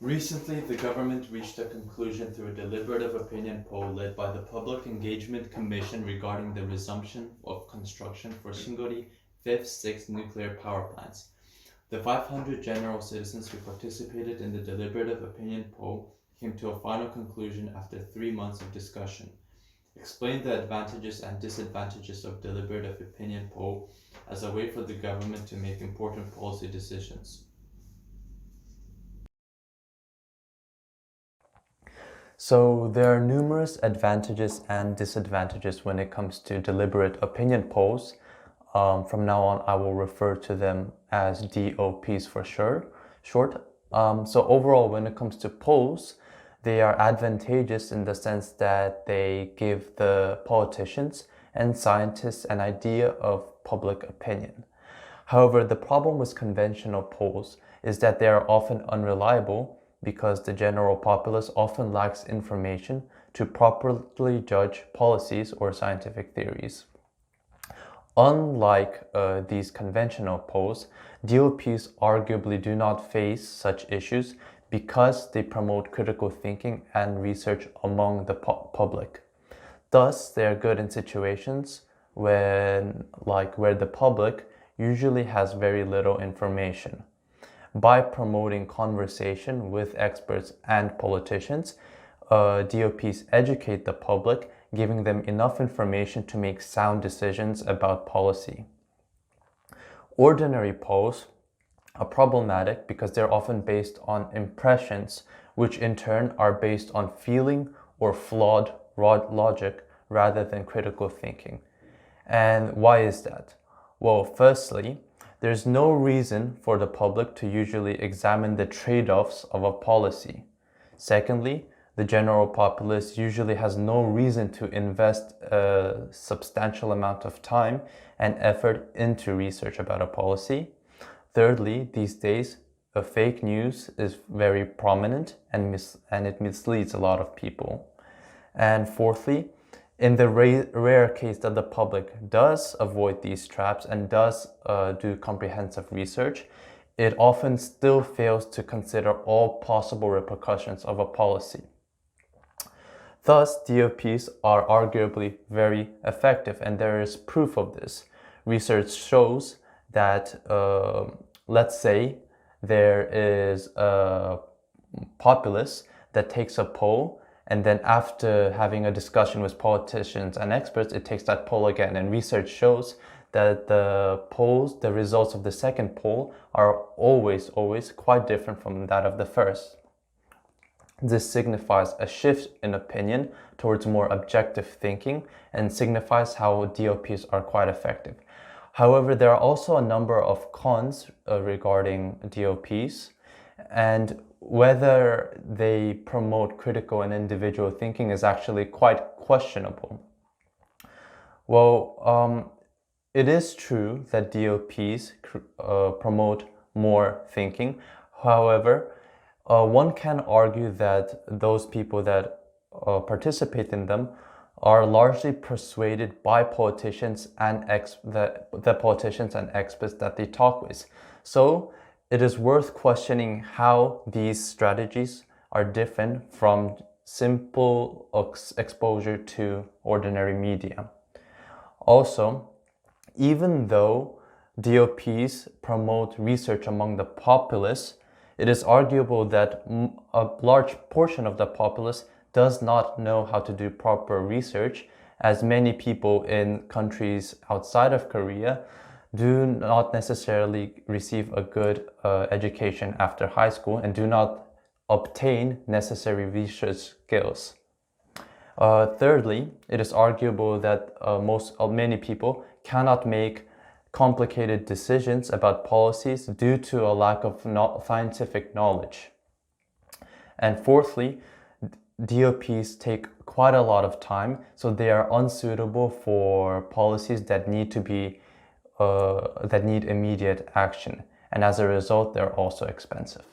Recently, the government reached a conclusion through a deliberative opinion poll led by the Public Engagement Commission regarding the resumption of construction for Shingori 5th, 6th nuclear power plants. The 500 general citizens who participated in the deliberative opinion poll came to a final conclusion after 3 months of discussion. Explained the advantages and disadvantages of deliberative opinion poll as a way for the government to make important policy decisions. So there are numerous advantages and disadvantages when it comes to deliberate opinion polls. From now on, I will refer to them as DOPs for short. So overall, when it comes to polls, they are advantageous in the sense that they give the politicians and scientists an idea of public opinion. However, the problem with conventional polls is that they are often unreliable because the general populace often lacks information to properly judge policies or scientific theories. Unlike these conventional polls, DOPs arguably do not face such issues because they promote critical thinking and research among the public. Thus, they are good in situations where the public usually has very little information. By promoting conversation with experts and politicians, DOPs educate the public, giving them enough information to make sound decisions about policy. Ordinary polls are problematic because they're often based on impressions, which in turn are based on feeling or flawed logic rather than critical thinking. And why is that? Well, firstly, there's no reason for the public to usually examine the trade-offs of a policy. Secondly, the general populace usually has no reason to invest a substantial amount of time and effort into research about a policy. Thirdly, these days, fake news is very prominent and it misleads a lot of people. And fourthly, in the rare case that the public does avoid these traps and does do comprehensive research, it often still fails to consider all possible repercussions of a policy. Thus, DOPs are arguably very effective, and there is proof of this. Research shows that, let's say, there is a populace that takes a poll, and then after having a discussion with politicians and experts, it takes that poll again. And research shows that the results of the second poll are always quite different from that of the first. This signifies a shift in opinion towards more objective thinking and signifies how DOPs are quite effective. However, there are also a number of cons regarding DOPs, and whether they promote critical and individual thinking is actually quite questionable. Well, it is true that DOPs promote more thinking. However, one can argue that those people that participate in them are largely persuaded by politicians and the politicians and experts that they talk with. So it is worth questioning how these strategies are different from simple exposure to ordinary media. Also, even though DOPs promote research among the populace, it is arguable that a large portion of the populace does not know how to do proper research, as many people in countries outside of Korea do not necessarily receive a good education after high school and do not obtain necessary research skills. Thirdly, it is arguable that many people cannot make complicated decisions about policies due to a lack of scientific knowledge. And fourthly, DOPs take quite a lot of time, so they are unsuitable for policies that need immediate action, and as a result, they're also expensive.